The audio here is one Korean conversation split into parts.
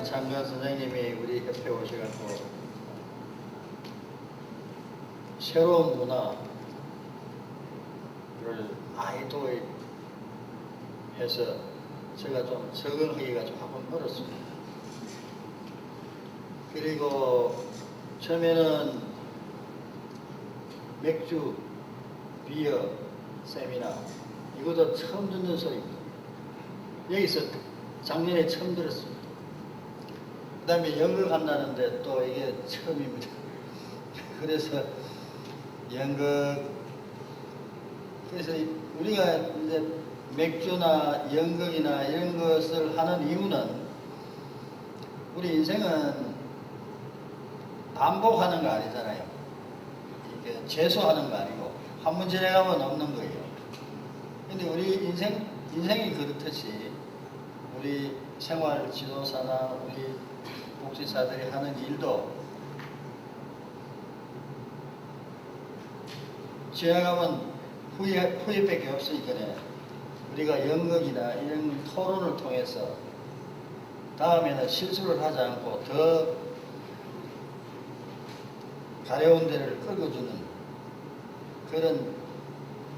장관 선생님이 우리 협회에 오셔갖고 새로운 문화를 아이도 해서 제가 좀 적응하기가 조금 어렵습니다. 그리고 처음에는 맥주, 비어, 세미나 이것도 처음 듣는 소리입니다. 여기서 작년에 처음 들었습니다. 그 다음에 연극 한다는데 또 이게 처음입니다. 그래서 그래서 우리가 이제 맥주나 연극이나 이런 것을 하는 이유는 우리 인생은 반복하는 거 아니잖아요. 이게 재수하는 거 아니고 한 번 지나가면 없는 거예요. 근데 우리 인생이 그렇듯이 우리 생활 지도사나 우리 복지사들이 하는 일도 지나가면 후회밖에 없으니까 우리가 연극이나 이런 토론을 통해서 다음에는 실수를 하지 않고 더 가려운 데를 끌어주는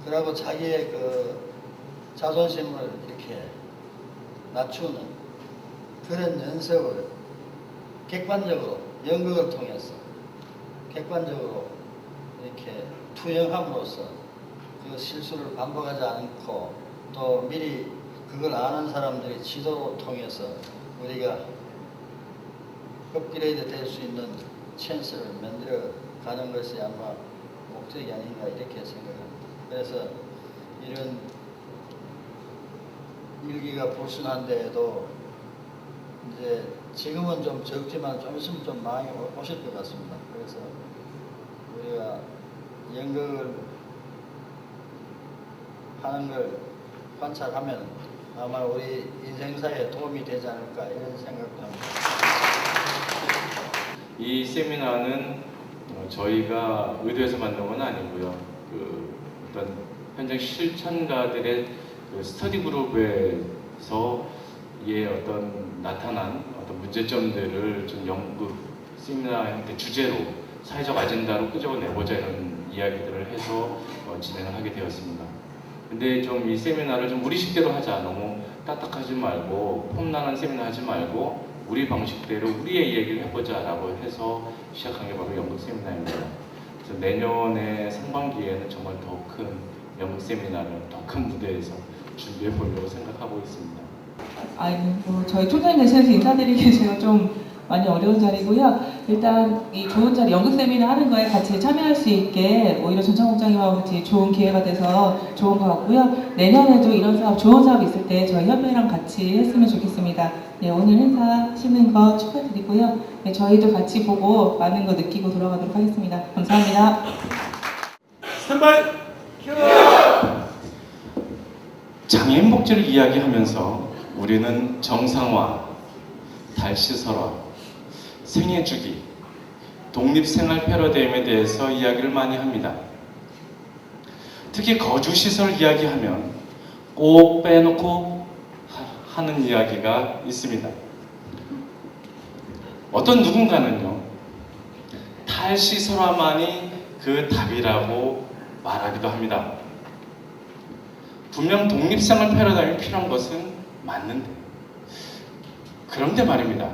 그러고 자기의 그 자존심을 이렇게 낮추는 그런 연습을 객관적으로 연극을 통해서 객관적으로 이렇게 투영함으로써 그 실수를 반복하지 않고 또 미리 그걸 아는 사람들의 지도를 통해서 우리가 업그레이드 될 수 있는 찬스를 만들어 가는 것이 아마 목적이 아닌가 이렇게 생각합니다. 그래서 이런 일기가 불순한데도 이제 지금은 좀 적지만 좀 있으면 좀 많이 오실 것 같습니다. 그래서 우리가 연극을 하는 걸 관찰하면 아마 우리 인생사에 도움이 되지 않을까 이런 생각도 합니다. 이 세미나는 저희가 의도해서 만든 건 아니고요. 어떤 현장 실천가들의 스터디 그룹에서 이에 어떤 나타난 어떤 문제점들을 좀 연극 세미나 형태 주제로 사회적 아젠다로 끄집어내보자 이런 이야기들을 해서 진행을 하게 되었습니다. 근데 좀 이 세미나를 좀 우리식대로 하자, 너무 딱딱하지 말고 폼나는 세미나 하지 말고 우리 방식대로 우리의 이야기를 해보자 라고 해서 시작한 게 바로 연극 세미나입니다. 그래서 내년에 상반기에는 정말 더 큰 연극 세미나를 더 큰 무대에서 준비해 보려고 생각하고 있습니다. 아이고, 저희 초대해 주셔서 인사드리기 제가 좀 많이 어려운 자리고요. 일단 이 좋은 자리, 연극 세미나 하는 거에 같이 참여할 수 있게 오히려 전창국장님하고 같이 좋은 기회가 돼서 좋은 것 같고요. 내년에도 이런 사업, 좋은 사업 있을 때 저희 협회랑 같이 했으면 좋겠습니다. 네, 오늘 행사하시는 거 축하드리고요. 네, 저희도 같이 보고 많은 거 느끼고 돌아가도록 하겠습니다. 감사합니다. 스탠바이! 장애인 복지를 이야기하면서 우리는 정상화, 달시설화, 생애주기, 독립생활 패러다임에 대해서 이야기를 많이 합니다. 특히 거주시설 이야기하면 꼭 빼놓고 하는 이야기가 있습니다. 어떤 누군가는요, 탈시설화만이 그 답이라고 말하기도 합니다. 분명 독립생활 패러다임이 필요한 것은 맞는데, 그런데 말입니다.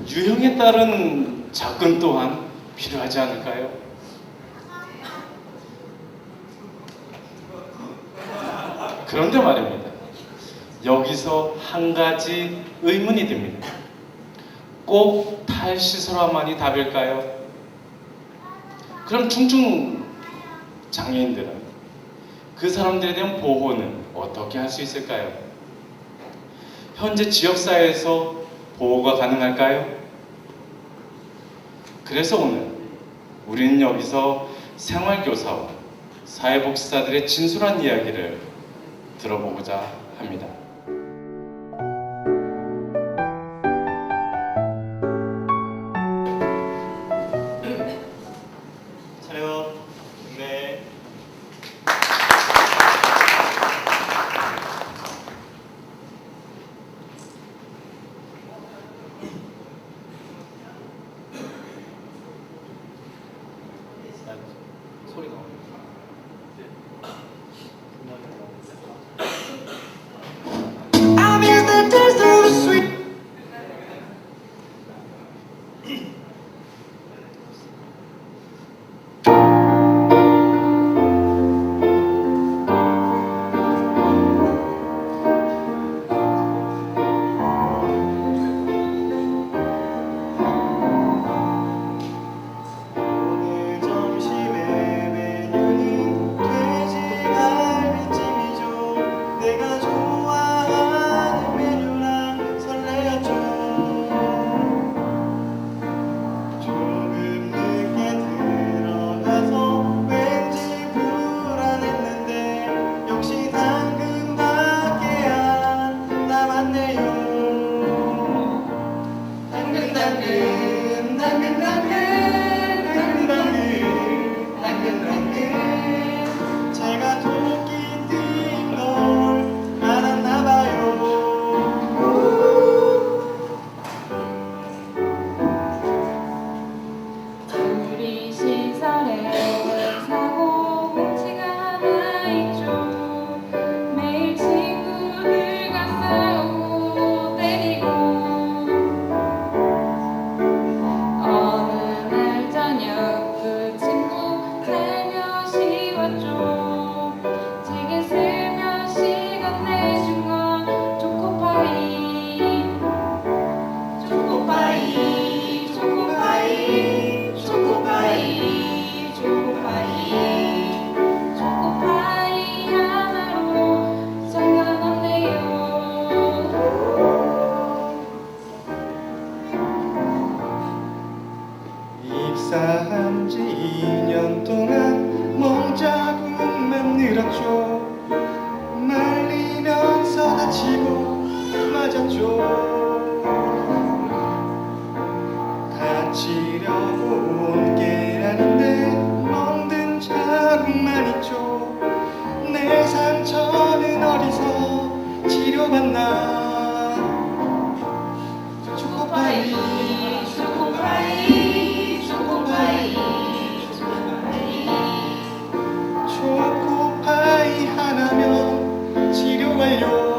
유형에 따른 접근 또한 필요하지 않을까요? 그런데 말입니다. 여기서 한 가지 의문이 듭니다. 꼭 탈시설화만이 답일까요? 그럼 중증 장애인들은 그 사람들에 대한 보호는 어떻게 할 수 있을까요? 현재 지역사회에서 보호가 가능할까요? 그래서 오늘 우리는 여기서 생활교사와 사회복지사들의 진솔한 이야기를 들어보고자 합니다. 차렷. 네. 소리 나오는데. I miss the taste of the sweet. 오늘 점심에 메뉴는 돼지갈비찜이죠. 내가 좋아하는 메뉴랑 설레었죠. 조금 늦게 들어가서 왠지 불안했는데 역시 당근밖에 안 남았네요. 당근 당근 당근 당근 당근 당근 당근 제가 토끼 뛴 걸 알았나봐요. 우리 시설에 사고뭉치가 하나 있죠. 매일 친구들과 싸우고 때리고 어느 날 저녁 그 친구 살며시 왔죠. 제게 슬며시 건네준 건 초코파이 초코파이 초코파이 초코파이 초코파이 초코파이 하나로 상관없네요. 입사한 지 2년 동안 몸자국만 늘었죠. 말리면서 다치고 맞았죠. 다치려고 온 게 아닌데 멍든 자국만 있죠. 내 상처는 어디서 치료받나. 초코파이 초코파이 초코파이 초코파이 하나면 치료 완료.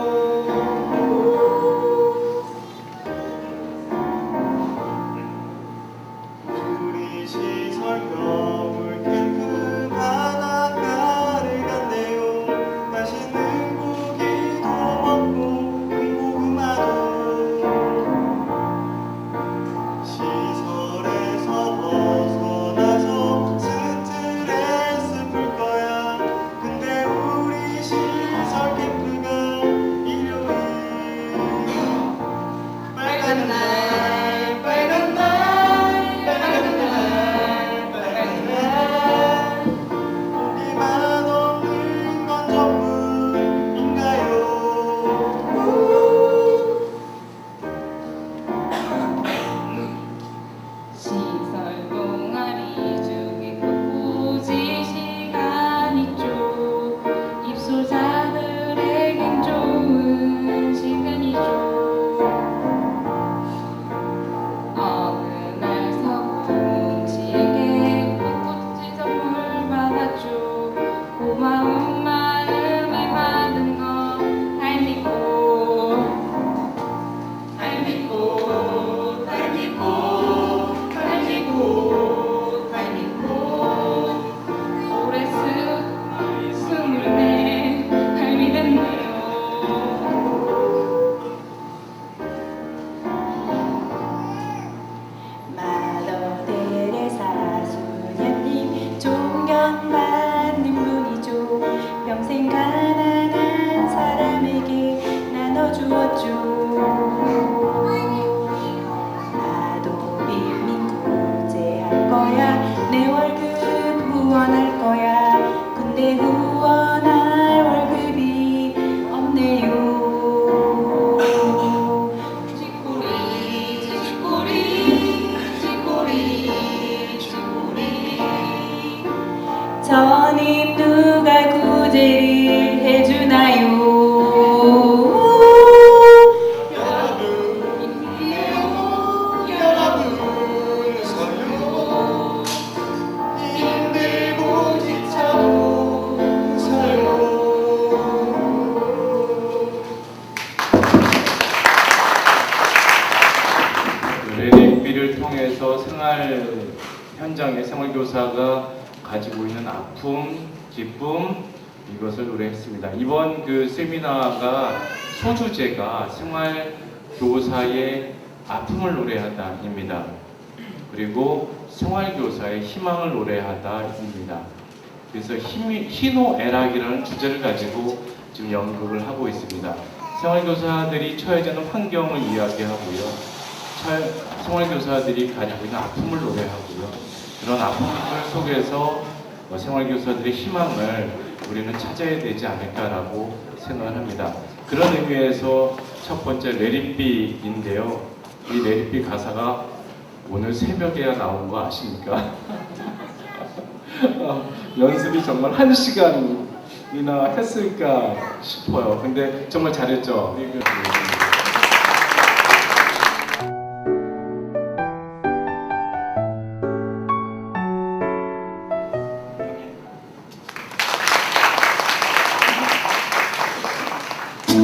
우리 시설 겨울 캠프 바닷가를 간대요. 맛있는 고기도 먹고 군고구마도. 시설에서 벗어나서 스트레스 풀 거야. 근데 우리 시설 캠프가 일요일 빨간 날 빨간 날 빨간 날 빨간 날 고기만 없는 건 전부인가요? 시설 동아리 중에 꽃꽂이 시간 있죠. 입소자들에겐 좋은 시간이죠. 어느 날 서풍치에게 꽃꽂이 선물 받았죠. 고마운 마음에 받은 건 달빛꽃 달빛꽃 달빛꽃 달빛꽃 달빛꽃 올해 24 달이 됐네요. 마더들의 사수녀님 존경받는 분이죠. 평생 가난한 사람에게 나눠주었죠. 나도 빈민 구제할 거야. 내 월급 후원할 거야. 근데 후원할 월급이 없네요. 쥐꼬리 쥐꼬리 쥐꼬리 쥐꼬리 저님 누가 구제를 해주나요? 여러분 서요 힘들고 현장의 생활교사가 가지고 있는 아픔, 기쁨 이것을 노래했습니다. 이번 그 세미나가 소주제가 생활교사의 아픔을 노래하다입니다. 그리고 생활교사의 희망을 노래하다입니다. 그래서 희노애락이라는 주제를 가지고 지금 연극을 하고 있습니다. 생활교사들이 처해지는 환경을 이야기하고요. 생활교사들이 가지고 있는 아픔을 노래하고요. 그런 아픔들 속에서 생활교사들의 희망을 우리는 찾아야 되지 않을까라고 생각을 합니다. 그런 의미에서 첫 번째 레릿비인데요. 이 레릿비 가사가 오늘 새벽에야 나온 거 아십니까? 연습이 정말 1시간이나 했을까 싶어요. 근데 정말 잘했죠?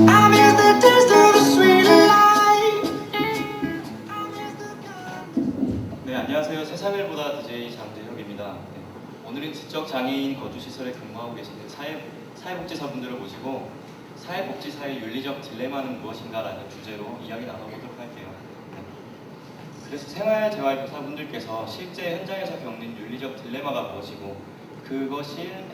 I miss the taste of the sweet life. 네, 안녕하세요. 세상을보다 DJ 장대혁입니다. 네, 오늘은 지적장애인 거주시설에 근무하고 계시는 사회복지사분들을 모시고 사회복지사의 윤리적 딜레마는 무엇인가라는 주제로 이야기 나눠보도록 할게요. 네. 그래서 생활재활교사분들께서 실제 현장에서 겪는 윤리적 딜레마가 무엇이고 그것을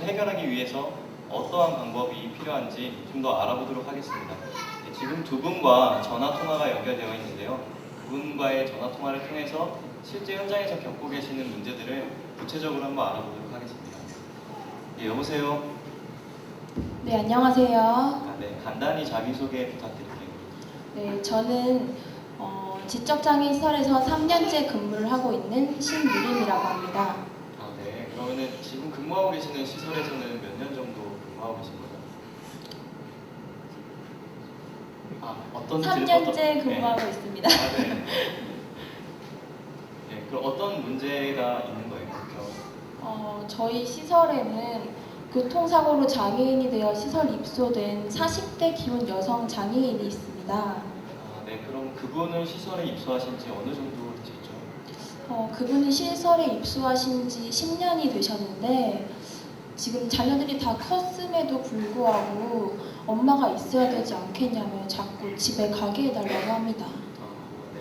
해결하기 위해서 어떠한 방법이 필요한지 좀 더 알아보도록 하겠습니다. 네, 지금 두 분과 전화 통화가 연결되어 있는데요. 그분과의 전화 통화를 통해서 실제 현장에서 겪고 계시는 문제들을 구체적으로 한번 알아보도록 하겠습니다. 네, 여보세요. 네, 안녕하세요. 네, 간단히 자기소개 부탁드릴게요. 네, 저는 지적장애인 시설에서 3년째 근무를 하고 있는 신유림이라고 합니다. 네, 그러면은 지금 근무하고 계시는 시설에서는 몇 년 정도 근무하고 계신 거죠? 어떤 3년째 근무하고 있습니다. 네. 네, 그럼 어떤 문제가 있는 거예요? 그렇죠? 저희 시설에는 교통사고로 장애인이 되어 시설 입소된 40대 기혼 여성 장애인이 있습니다. 네, 그럼 그분은 시설에 입소하신 지 어느 정도 됐죠? 그분이 시설에 입소하신 지 10년이 되셨는데 지금 자녀들이 다 컸음에도 불구하고 엄마가 있어야 되지 않겠냐며 자꾸 집에 가게 해달라고 합니다. 네.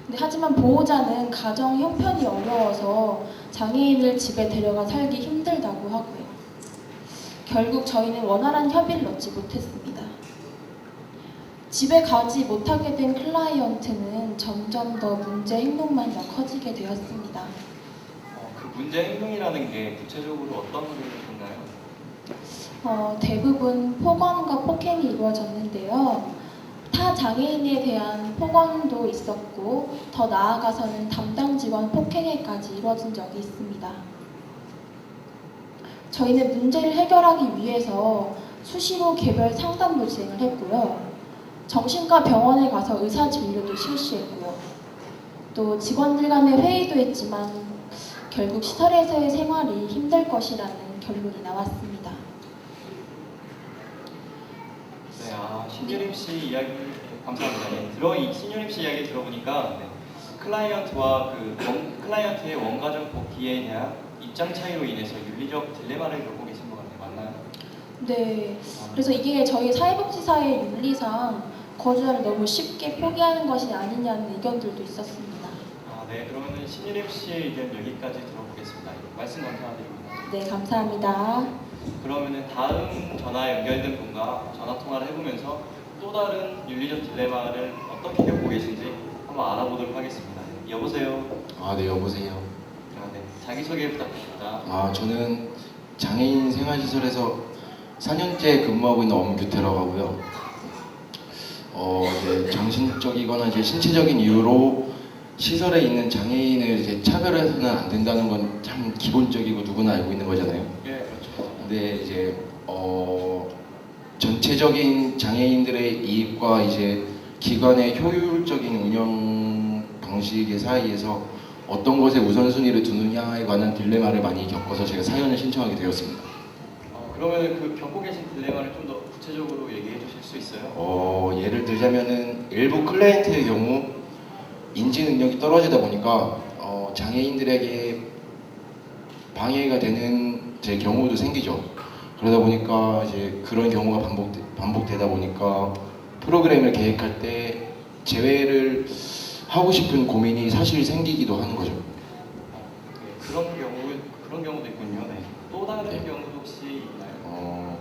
근데 하지만 보호자는 가정 형편이 어려워서 장애인을 집에 데려가 살기 힘들다고 하고요. 결국 저희는 원활한 협의를 얻지 못했습니다. 집에 가지 못하게 된 클라이언트는 점점 더 문제 행동만 더 커지게 되었습니다. 그 문제 행동이라는 게 구체적으로 어떤 것이 있나요? 대부분 폭언과 폭행이 이루어졌는데요. 타 장애인에 대한 폭언도 있었고 더 나아가서는 담당 직원 폭행에까지 이루어진 적이 있습니다. 저희는 문제를 해결하기 위해서 수시로 개별 상담도 진행을 했고요. 정신과 병원에 가서 의사 진료도 실시했고요. 또 직원들 간의 회의도 했지만 결국 시설에서의 생활이 힘들 것이라는 결론이 나왔습니다. 네, 신유림 씨 이야기 감사합니다. 네, 신유림 씨 이야기 들어보니까 클라이언트와 클라이언트의 원가정 복귀에 대한 입장 차이로 인해서 윤리적 딜레마를 겪고 계신 것 같아요. 맞나요? 네, 그래서 이게 저희 사회복지사의 윤리상 거주자를 너무 쉽게 포기하는 것이 아니냐는 의견들도 있었습니다. 네, 그러면 신유림 씨의 의견 여기까지 들어보겠습니다. 말씀 감사드립니다. 네, 감사합니다. 그러면은 다음 전화 연결된 분과 전화 통화를 해보면서 또 다른 윤리적 딜레마를 어떻게 겪고 계신지 한번 알아보도록 하겠습니다. 여보세요. 네, 여보세요. 네, 자기소개 부탁드립니다. 저는 장애인 생활시설에서 4년째 근무하고 있는 엄규태라고 하고요. 네, 정신적이거나 이제 신체적인 이유로 시설에 있는 장애인을 이제 차별해서는 안 된다는 건 참 기본적이고 누구나 알고 있는 거잖아요. 네, 그렇죠. 근데 이제 전체적인 장애인들의 이익과 이제 기관의 효율적인 운영 방식의 사이에서 어떤 것에 우선순위를 두느냐에 관한 딜레마를 많이 겪어서 제가 사연을 신청하게 되었습니다. 그러면 그 겪고 계신 딜레마를 좀 더 구체적으로 얘기해 주실 수 있어요? 예를 들자면은 일부 클라이언트의 경우 인지 능력이 떨어지다 보니까 장애인들에게 방해가 되는 제 경우도 생기죠. 그러다 보니까 이제 그런 경우가 반복되다 보니까 프로그램을 계획할 때 제외를 하고 싶은 고민이 사실 생기기도 하는 거죠. 네, 그런 경우도 있군요. 네. 또 다른 네. 경우도 혹시 있나요?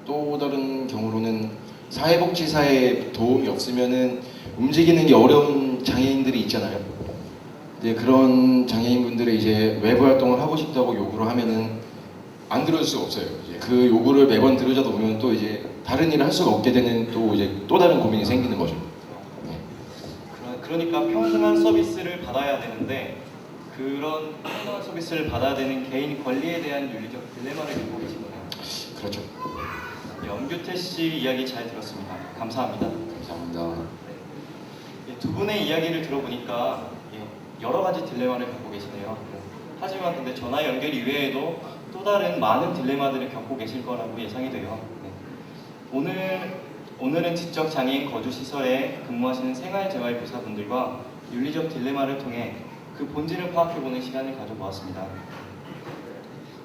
또 다른 경우로는 사회복지사의 도움이 없으면은 움직이는 게 어려운 장애인들이 있잖아요. 이제 그런 장애인분들이 이제 외부 활동을 하고 싶다고 요구를 하면은 안 들어줄 수가 없어요. 이제 그 요구를 매번 들으자다 보면 또 이제 다른 일을 할 수가 없게 되는 또 다른 고민이 생기는 거죠. 네. 그러니까 평등한 서비스를 받아야 되는데 그런 평등한 서비스를 받아야 되는 개인 권리에 대한 윤리적 딜레마를 겪고 계신 거네요. 그렇죠. 염규태 씨 이야기 잘 들었습니다. 감사합니다. 감사합니다. 네, 두 분의 이야기를 들어보니까 여러 가지 딜레마를 갖고 계시네요. 하지만 근데 전화 연결 이외에도 또 다른 많은 딜레마들을 겪고 계실 거라고 예상이 돼요. 네. 오늘은 지적 장애인 거주 시설에 근무하시는 생활재활교사분들과 윤리적 딜레마를 통해 그 본질을 파악해보는 시간을 가져보았습니다.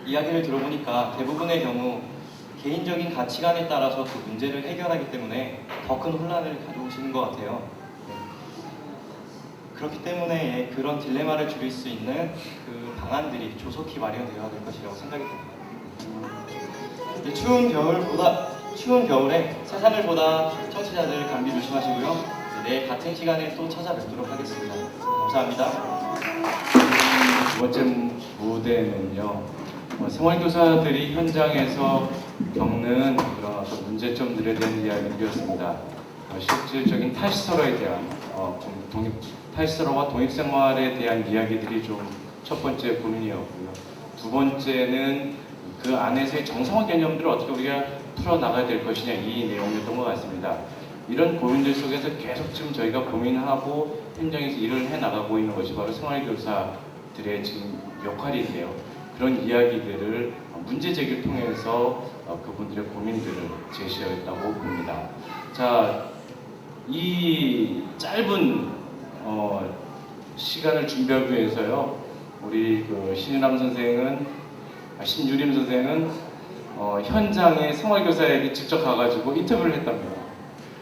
이야기를 들어보니까 대부분의 경우 개인적인 가치관에 따라서 그 문제를 해결하기 때문에 더 큰 혼란을 가져오시는 것 같아요. 네. 그렇기 때문에 그런 딜레마를 줄일 수 있는 그 방안들이 조속히 마련되어야 될 것이라고 생각이 듭니다. 추운 겨울에 세상을 보다 청취자들 감기 조심하시고요. 내일 같은 시간에 또 찾아뵙도록 하겠습니다. 감사합니다. 두 번째 무대는요. 생활교사들이 현장에서 겪는 그런 어떤 문제점들에 대한 이야기들이었습니다. 실질적인 탈시설화에 대한 탈시설화와 독립생활에 대한 이야기들이 좀 첫 번째 고민이었고요. 두 번째는 그 안에서의 정성화 개념들을 어떻게 우리가 풀어나가야 될 것이냐 이 내용이었던 것 같습니다. 이런 고민들 속에서 계속 지금 저희가 고민하고 현장에서 일을 해나가고 있는 것이 바로 생활교사들의 지금 역할인데요. 그런 이야기들을 문제 제기를 통해서 그분들의 고민들을 제시했다고 봅니다. 자, 이 짧은 시간을 준비하기 위해서요. 우리 신유림 선생은 현장에 생활교사에게 직접 가가지고 인터뷰를 했답니다.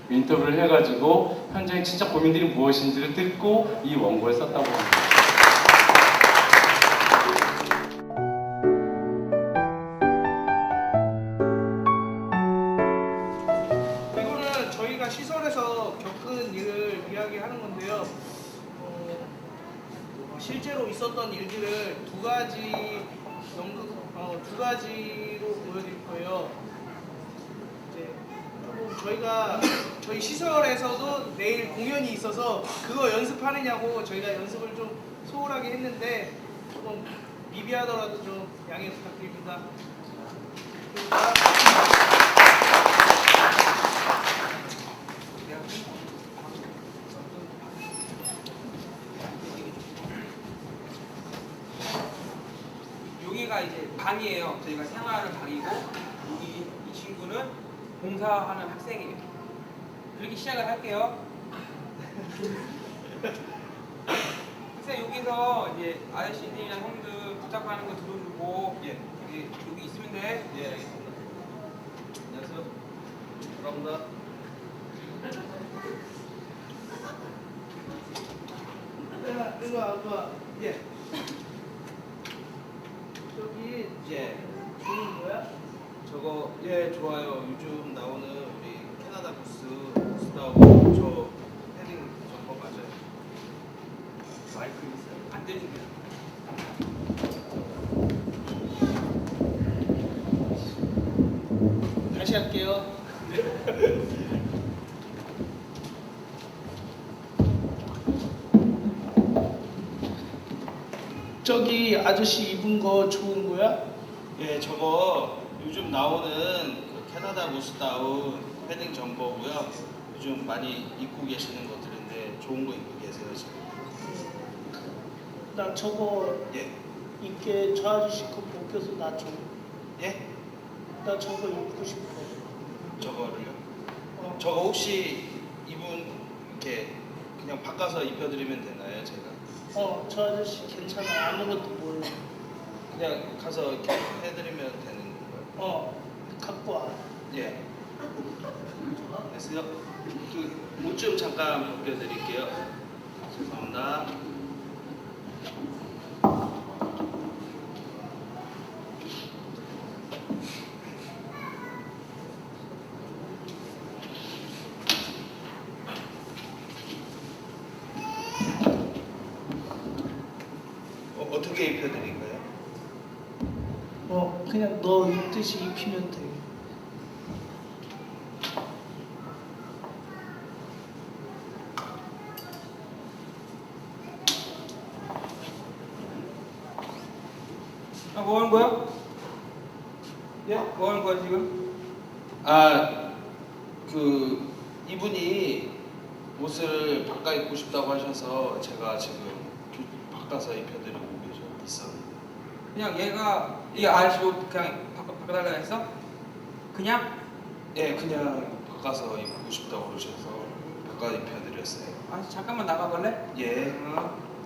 인터뷰를 해가지고 현장에 진짜 고민들이 무엇인지를 듣고 이 원고를 썼다고 합니다. 이거는 저희가 시설에서 겪은 일을 이야기하는 건데요. 실제로 있었던 일들을 두 가지로 보여드릴 거예요. 이제 조금 저희 시설에서도 내일 공연이 있어서 그거 연습하느냐고 저희가 연습을 좀 소홀하게 했는데 조금 미비하더라도 좀 양해 부탁드립니다. 여기가 이제 방이에요. 저희가 생활하는 방이고 이 친구는 봉사하는 학생이에요. 이렇게 시작을 할게요. 학생 여기서 이제 아저씨들이랑 형들 부탁하는 거 들어주고 여기 있으면 돼. 예, 알겠습니다. 안녕하세요. 감사합니다. 일로 와. 예. 저기 좋은 거야? 저거 좋아요. 요즘 나오는 우리 캐나다 부스 스타하고 저 헤딩 저거 맞아요. 마이크 있어요? 안 되는데. 다시 할게요. 저기 아저씨 입은 거 좋은 거야? 예, 저거 요즘 나오는 그 캐나다 무스다운 패딩 점퍼고요. 요즘 많이 입고 계시는 것들인데 좋은 거 입고 계세요 지금. 나 저거 입게 저 아저씨 거 벗겨서 나 좀. 예? 나 저거 입고 싶어. 저거를요? 저거 혹시 이분 이렇게 그냥 바꿔서 입혀드리면 되나요, 제가? 저 아저씨 괜찮아. 아무것도 몰라. 그냥 가서 이렇게 해드리면 되는 건가요? 갖고 와. 예. 됐어요? 옷 좀 잠깐 벗겨드릴게요. 죄송합니다. 어떻게 입혀드릴까요? 그냥 너 입듯이 입히면 돼. 뭐 하는 거야? 예? 뭐 하는 거야 지금? 이분이 옷을 바꿔 입고 싶다고 하셔서 제가 지금 바꿔서 입혀드리고 있어요. 그냥 얘가 이 아저씨 옷 그냥 바꿔달라 했어? 그냥? 예, 그냥 바꿔서 입고 싶다고 그러셔서 바꿔 입혀드렸어요. 잠깐만 나가볼래? 예.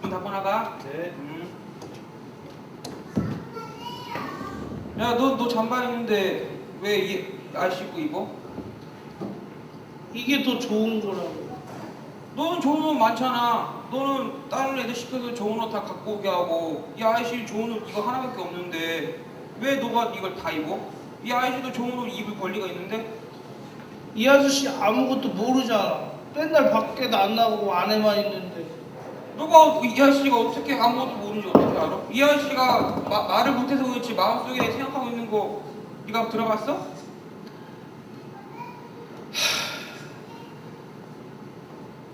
문 닫고 나가. 네. 야, 너 잠바 입는데 왜 이 아저씨 입고 입어? 이게 더 좋은 거라고. 너는 좋은 옷 많잖아. 너는 다른 애들 시켜서 좋은 옷 다 갖고 오게 하고 이 아저씨 좋은 옷 이거 하나밖에 없는데 왜 너가 이걸 다 입어? 이 아저씨도 좋은 옷 입을 권리가 있는데? 이 아저씨 아무것도 모르잖아. 맨날 밖에도 안 나가고 안에만 있는데. 너가 이 아저씨가 어떻게 아무것도 모르는지 어떻게 알아? 이 아저씨가 말을 못해서 그렇지 마음속에 생각하고 있는 거 네가 들어봤어?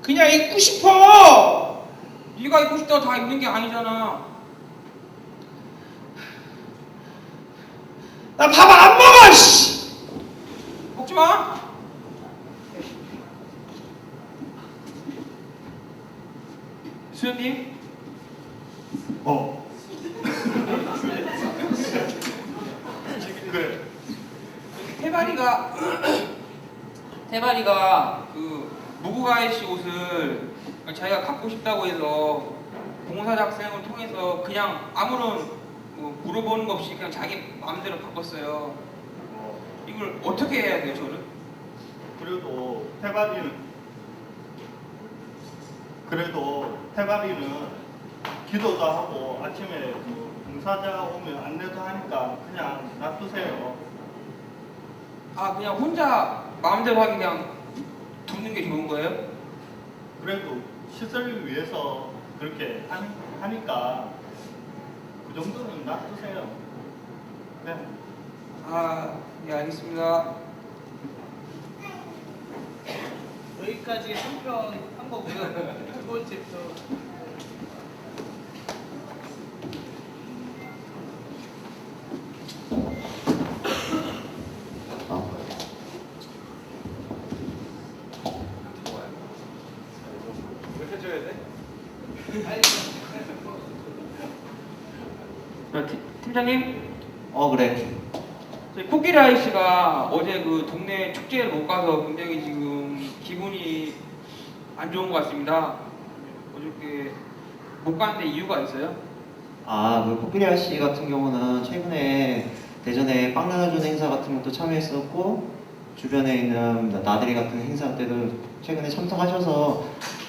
그냥 입고 싶어. 네가 입고 싶다고 다 입는 게 아니잖아. 나 밥 안 먹어. 씨. 먹지 마. 수현님? 그래. 태바리가 그 무구가이 씨 옷을 자기가 갖고 싶다고 해서 봉사작생을 통해서 그냥 아무런 뭐 물어보는 거 없이 그냥 자기 마음대로 바꿨어요. 이걸 어떻게 해야 돼요, 저는? 그래도 태바리는 기도도 하고 아침에 봉사자 오면 안내도 하니까 그냥 놔두세요. 그냥 혼자 마음대로 하기 그냥 두는 게 좋은 거예요? 그래도 시설을 위해서 그렇게 하니까 그 정도는 놔두세요. 네. 예, 알겠습니다. 여기까지 한 편 한 거고요. 두 번째부터. 해줘야 돼? 팀장님? 그래. 저희 코끼리 아이씨가 어제 그 동네 축제를 못 가서 굉장히 지금 기분이 안 좋은 것 같습니다. 어저께 못 가는데 이유가 있어요? 그 코끼리 아저씨 같은 경우는 최근에 대전에 빵 나눠주는 행사 같은 것도 참여했었고, 주변에 있는 나들이 같은 행사 때도 최근에 참석하셔서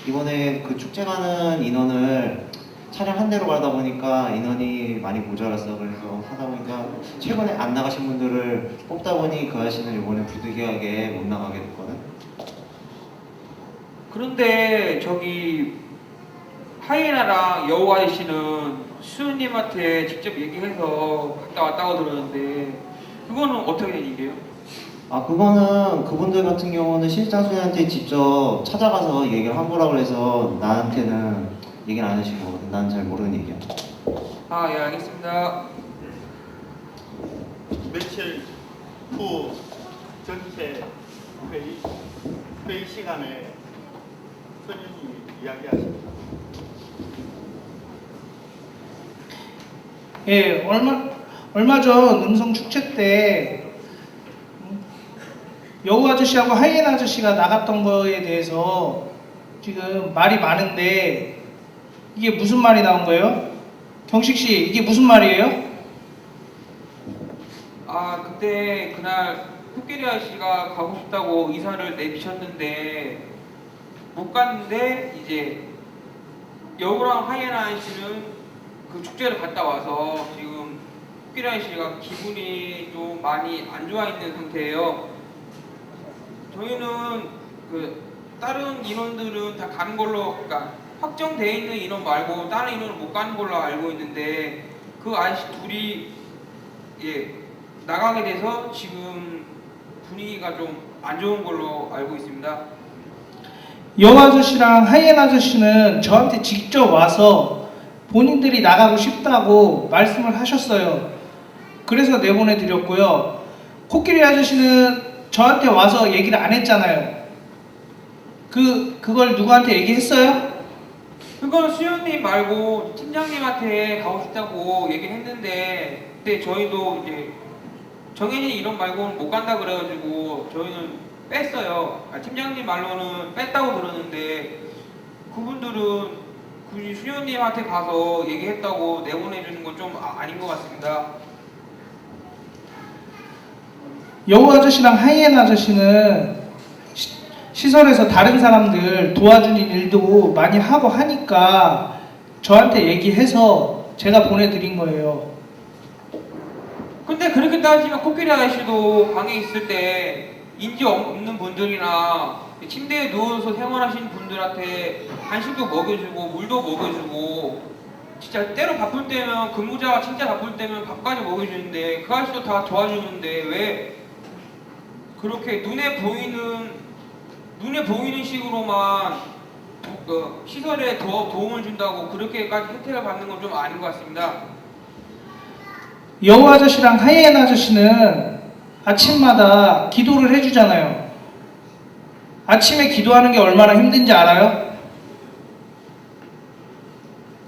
이번에 그 축제 가는 인원을 차량 한 대로 가다 보니까 인원이 많이 모자랐어. 그래서 하다 보니까 최근에 안 나가신 분들을 뽑다 보니 그 아저씨는 이번에 부득이하게 못 나가게 됐거든. 그런데 저기 하이에나랑 여우 아저씨는 수현님한테 직접 얘기해서 갔다 왔다고 들었는데 그거는 어떻게 된 일이에요? 그거는 그분들 같은 경우는 실장수님한테 직접 찾아가서 얘기를 한 거라고 해서 나한테는 얘기를 안 해주신 거거든. 난 잘 모르는 얘기야. 예, 알겠습니다. 며칠 후 전체 회의 시간에 선생님이 이야기하십니다. 예, 얼마 전 능성 축제 때 여우 아저씨하고 하이에나 아저씨가 나갔던 거에 대해서 지금 말이 많은데 이게 무슨 말이 나온 거예요? 경식 씨, 이게 무슨 말이에요? 아 그때 그날 코끼리 아저씨가 가고 싶다고 이사를 내비쳤는데 못 갔는데 이제 여우랑 하이에나 아저씨는 그 축제를 갔다 와서 지금 코끼리 아저씨가 기분이 좀 많이 안 좋아 있는 상태예요. 저희는 그 다른 인원들은 다 가는 걸로, 그러니까 확정돼 있는 인원 말고 다른 인원은 못 가는 걸로 알고 있는데 그 아저씨 둘이 나가게 돼서 지금 분위기가 좀 안 좋은 걸로 알고 있습니다. 여우 아저씨랑 하이엔 아저씨는 저한테 직접 와서 본인들이 나가고 싶다고 말씀을 하셨어요. 그래서 내보내드렸고요. 코끼리 아저씨는 저한테 와서 얘기를 안 했잖아요. 그걸 누구한테 얘기했어요? 그건 수현님 말고 팀장님한테 가고 싶다고 얘기를 했는데 그때 저희도 이제 정현이 이런 말고는 못 간다 그래가지고 저희는 뺐어요. 팀장님 말로는 뺐다고 들었는데 그분들은 굳이 수현님한테 가서 얘기했다고 내보내주는 건 좀 아닌 것 같습니다. 여우 아저씨랑 하이엔 아저씨는 시설에서 다른 사람들 도와주는 일도 많이 하고 하니까 저한테 얘기해서 제가 보내드린 거예요. 근데 그렇게 따지면 코끼리 아저씨도 방에 있을 때 인지 없는 분들이나 침대에 누워서 생활하시는 분들한테 간식도 먹여주고 물도 먹여주고 진짜 때로 바쁠 때면 근무자가 진짜 바쁠 때면 밥까지 먹여주는데 그 아저씨도 다 도와주는데 왜 그렇게 눈에 보이는 식으로만 시설에 더 도움을 준다고 그렇게까지 혜택을 받는 건 좀 아닌 것 같습니다. 여우 아저씨랑 하이엔 아저씨는 아침마다 기도를 해주잖아요. 아침에 기도하는 게 얼마나 힘든지 알아요?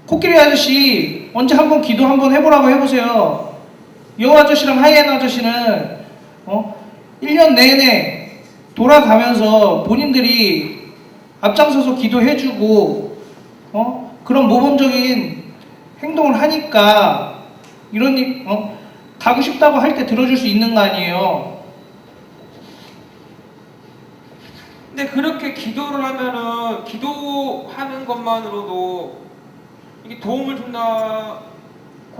코끼리 아저씨 언제 한번 기도 한번 해보라고 해보세요. 여우 아저씨랑 하이엔 아저씨는 1년 내내 돌아가면서 본인들이 앞장서서 기도해주고 그런 모범적인 행동을 하니까 이런 일 가고 싶다고 할 때 들어줄 수 있는 거 아니에요. 근데 그렇게 기도를 하면은 기도하는 것만으로도 이게 도움을 준다고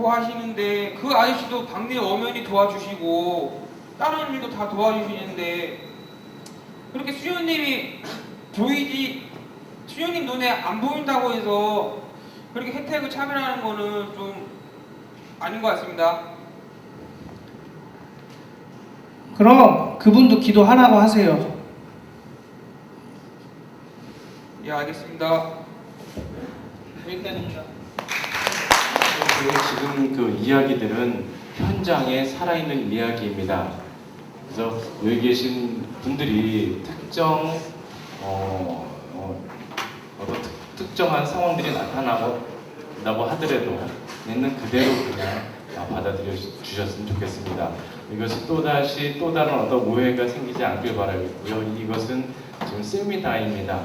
하시는데 그 아저씨도 방내 엄연히 도와주시고 다른 일도 다 도와주시는데 그렇게 수현님 눈에 안 보인다고 해서 그렇게 혜택을 차별하는 거는 좀 아닌 것 같습니다. 그럼 그분도 기도하라고 하세요. 예, 알겠습니다. 여기까지입니다. 지금 그 이야기들은 현장에 살아있는 이야기입니다. 그래서 여기 계신 분들이 특정한 상황들이 나타나고 하더라도 있는 그대로 그냥 받아들여 주셨으면 좋겠습니다. 이것이 또 다른 어떤 오해가 생기지 않길 바라겠고요. 이것은 지금 세미나입니다.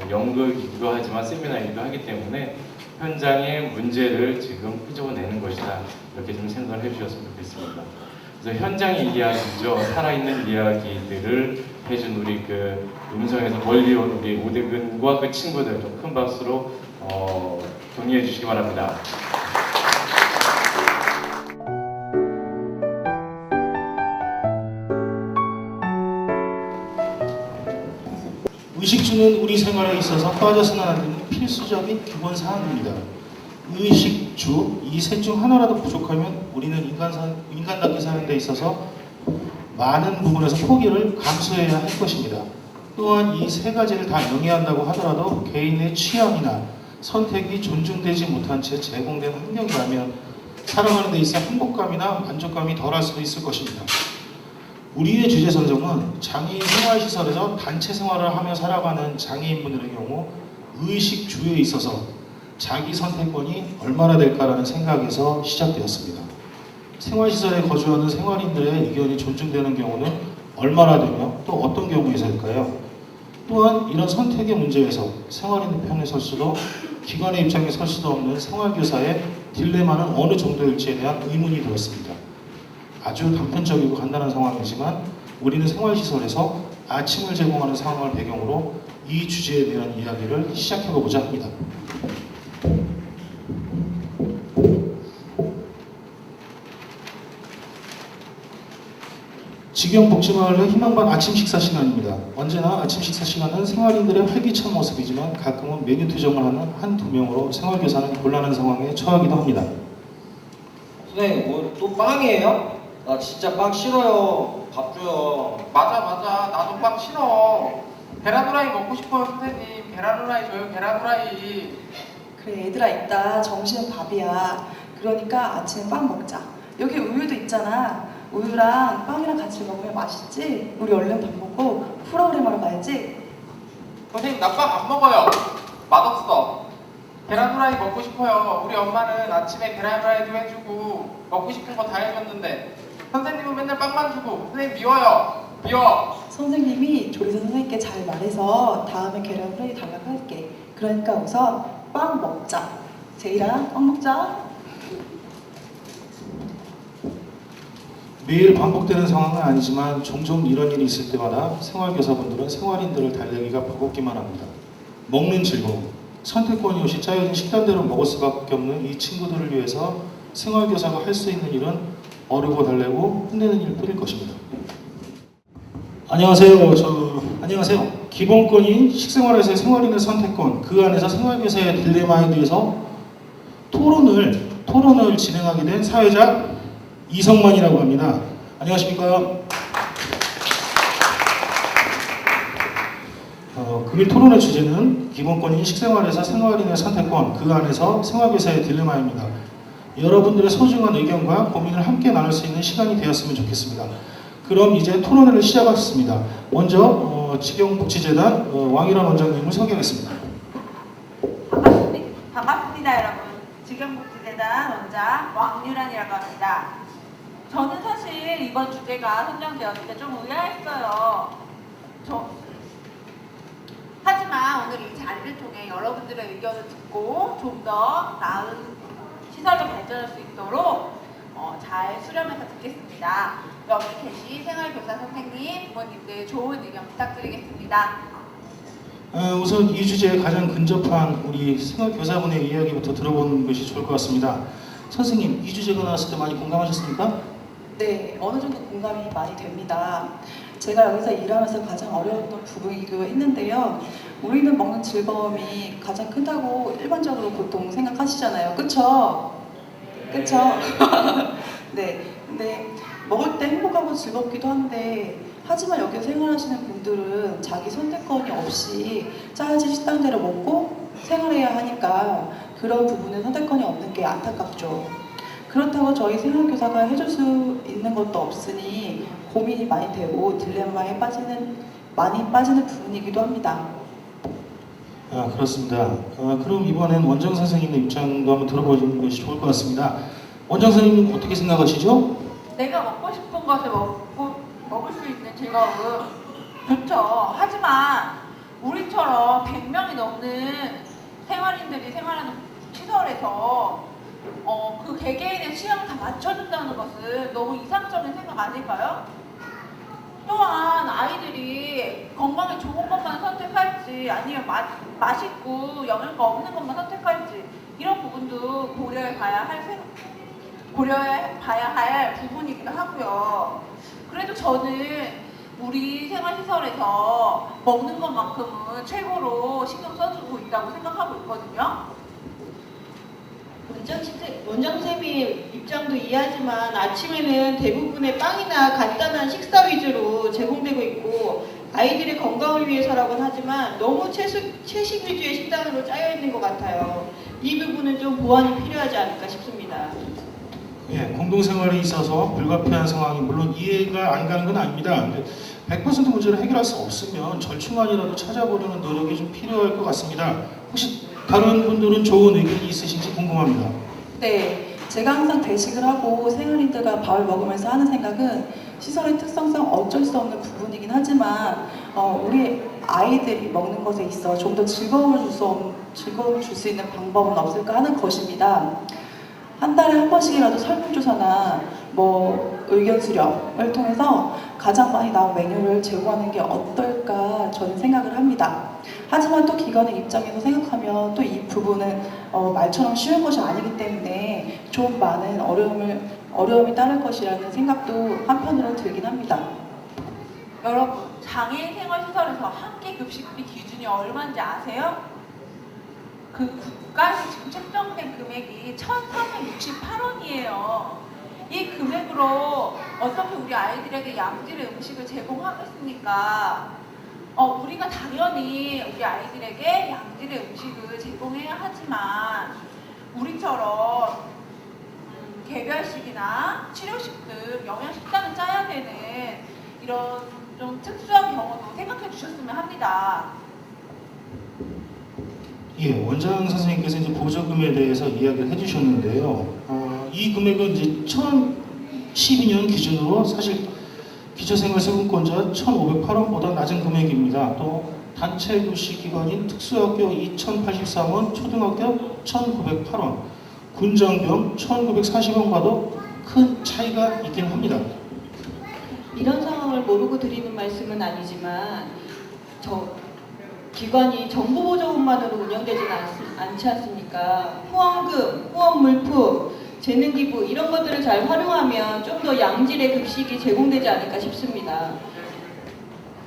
연극이기도 하지만 세미나이기도 하기 때문에 현장의 문제를 지금 끄집어내는 것이다. 이렇게 좀 생각을 해주셨으면 좋겠습니다. 그래서 현장의 이야기죠. 살아있는 이야기들을 해준 우리 그 음성에서 멀리 온 우리 오대근과 그 친구들 좀 큰 박수로 격려해 주시기 바랍니다. 의식주는 우리 생활에 있어서 빠져서는 안 되는 필수적인 기본 사항입니다. 의식주, 이 셋 중 하나라도 부족하면 우리는 인간답게 사는 데 있어서 많은 부분에서 포기를 감수해야 할 것입니다. 또한 이 세 가지를 다 영위한다고 하더라도 개인의 취향이나 선택이 존중되지 못한 채 제공된 환경이라면 살아가는 데 있어 행복감이나 만족감이 덜할 수도 있을 것입니다. 우리의 주제 선정은 장애인 생활시설에서 단체 생활을 하며 살아가는 장애인분들의 경우 의식주에 있어서 자기 선택권이 얼마나 될까라는 생각에서 시작되었습니다. 생활시설에 거주하는 생활인들의 의견이 존중되는 경우는 얼마나 되며 또 어떤 경우에서일까요? 또한 이런 선택의 문제에서 생활인의 편에 설 수도 기관의 입장에 설 수도 없는 생활교사의 딜레마는 어느 정도일지에 대한 의문이 들었습니다. 아주 단편적이고 간단한 상황이지만 우리는 생활시설에서 아침을 제공하는 상황을 배경으로 이 주제에 대한 이야기를 시작해보고자 합니다. 직영복지마을의 희망반 아침 식사 시간입니다. 언제나 아침 식사 시간은 생활인들의 활기찬 모습이지만 가끔은 메뉴 투정을 하는 한두 명으로 생활교사는 곤란한 상황에 처하기도 합니다. 선생님 뭐 또 빵이에요? 나 진짜 빵 싫어요. 밥 줘요. 맞아 나도 빵 싫어. 계란 후라이 먹고 싶어요 선생님. 계란 후라이 줘요 계란 후라이. 그래 얘들아 이따 점심은 밥이야. 그러니까 아침에 빵 먹자. 여기 우유도 있잖아. 우유랑 빵이랑 같이 먹으면 맛있지? 우리 얼른 밥 먹고 프로그램 하러 가야지. 선생님 나 빵 안 먹어요. 맛없어. 계란 후라이 먹고 싶어요. 우리 엄마는 아침에 계란 후라이도 해주고 먹고 싶은 거 다 해줬는데 선생님은 맨날 빵만 주고 선생님 미워요. 미워. 선생님이 조리사 선생님께 잘 말해서 다음에 계란 후라이 달라고 할게. 그러니까 우선 빵 먹자. 제이랑 빵 먹자. 매일 반복되는 상황은 아니지만 종종 이런 일이 있을 때마다 생활교사분들은 생활인들을 달래기가 버겁기만 합니다. 먹는 즐거움, 선택권이 없이 짜여진 식단대로 먹을 수밖에 없는 이 친구들을 위해서 생활교사가 할 수 있는 일은 어르고 달래고 혼내는 일뿐일 것입니다. 안녕하세요. 안녕하세요. 기본권인 식생활에서의 생활인의 선택권, 그 안에서 생활교사의 딜레마에 대해서 토론을 진행하게 된 사회자 이성만이라고 합니다. 안녕하십니까? 금일 토론의 주제는 기본권인 식생활에서 생활인의 선택권, 그 안에서 생활교사의 딜레마입니다. 여러분들의 소중한 의견과 고민을 함께 나눌 수 있는 시간이 되었으면 좋겠습니다. 그럼 이제 토론회를 시작하겠습니다. 먼저 직영복지재단 왕일환 원장님을 소개하겠습니다. 반갑습니다 여러분. 직영복지재단 원장 왕유란이라고 합니다. 저는 사실 이번 주제가 선정되었을 때 좀 의아했어요. 하지만 오늘 이 자리를 통해 여러분들의 의견을 듣고 좀 더 나은 시설로 발전할 수 있도록 잘 수렴해서 듣겠습니다. 여기 계신 생활교사 선생님, 부모님들 좋은 의견 부탁드리겠습니다. 우선 이 주제에 가장 근접한 우리 생활교사분의 이야기부터 들어보는 것이 좋을 것 같습니다. 선생님, 이 주제가 나왔을 때 많이 공감하셨습니까? 네, 어느 정도 공감이 많이 됩니다. 제가 여기서 일하면서 가장 어려웠던 부분이기도 했는데요. 우리는 먹는 즐거움이 가장 크다고 일반적으로 보통 생각하시잖아요. 그쵸? 그쵸? 네, 근데 먹을 때 행복하고 즐겁기도 한데 하지만 여기서 생활하시는 분들은 자기 선택권이 없이 짜여진 식당대로 먹고 생활해야 하니까 그런 부분은 선택권이 없는 게 안타깝죠. 그렇다고 저희 생활교사가 해줄 수 있는 것도 없으니 고민이 많이 되고 딜레마에 많이 빠지는 부분이기도 합니다. 그렇습니다. 그럼 이번엔 원장 선생님의 입장도 한번 들어보는 것이 좋을 것 같습니다. 원장 선생님은 어떻게 생각하시죠? 내가 먹고 싶은 것을 먹을 수 있는 즐거움 좋죠. 하지만 우리처럼 100명이 넘는 생활인들이 생활하는 시설에서 그 개개인의 취향을 다 맞춰준다는 것은 너무 이상적인 생각 아닐까요? 또한 아이들이 건강에 좋은 것만 선택할지 아니면 맛있고 영양가 없는 것만 선택할지 이런 부분도 고려해 봐야 할 부분이기도 하고요. 그래도 저는 우리 생활시설에서 먹는 것만큼은 최고로 신경 써주고 있다고 생각하고 있거든요. 원장쌤의 입장도 이해하지만 아침에는 대부분의 빵이나 간단한 식사 위주로 제공되고 있고 아이들의 건강을 위해서라고는 하지만 너무 채식 위주의 식단으로 짜여 있는 것 같아요. 이 부분은 좀 보완이 필요하지 않을까 싶습니다. 예, 공동생활에 있어서 불가피한 상황이 물론 이해가 안 가는 건 아닙니다. 100% 문제를 해결할 수 없으면 절충안이라도 찾아보려는 노력이 좀 필요할 것 같습니다. 혹시 다른 분들은 좋은 의견이 있으신지 궁금합니다. 네, 제가 항상 배식을 하고 생활인들과 밥을 먹으면서 하는 생각은 시설의 특성상 어쩔 수 없는 부분이긴 하지만 우리 아이들이 먹는 것에 있어 좀 더 즐거움을 줄 수 있는 방법은 없을까 하는 것입니다. 한 달에 한 번씩이라도 설문조사나 의견 수렴을 통해서 가장 많이 나온 메뉴를 제공하는 게 어떨까 저는 생각을 합니다. 하지만 또 기관의 입장에서 생각하면 또 이 부분은 말처럼 쉬운 것이 아니기 때문에 좀 많은 어려움이 따를 것이라는 생각도 한편으로 들긴 합니다. 여러분, 장애인 생활시설에서 한 끼 급식비 기준이 얼마인지 아세요? 그 국가에서 지금 책정된 금액이 1,368원이에요. 이 금액으로 어떻게 우리 아이들에게 양질의 음식을 제공하겠습니까? 우리가 당연히 우리 아이들에게 양질의 음식을 제공해야 하지만 우리처럼 개별식이나 치료식 등 영양식단을 짜야 되는 이런 좀 특수한 경우도 생각해 주셨으면 합니다. 예, 원장 선생님께서 이제 보조금에 대해서 이야기를 해주셨는데요. 이 금액은 이제 2012년 기준으로 사실 기초생활세금권자 1,508원보다 낮은 금액입니다. 또 단체 교시기관인 특수학교 2,083원, 초등학교 1,908원, 군장병 1,940원과도 큰 차이가 있긴 합니다. 이런 상황을 모르고 드리는 말씀은 아니지만 기관이 정부보조금만으로 운영되지는 않지 않습니까? 후원금, 후원물품, 재능기부 이런 것들을 잘 활용하면 좀 더 양질의 급식이 제공되지 않을까 싶습니다.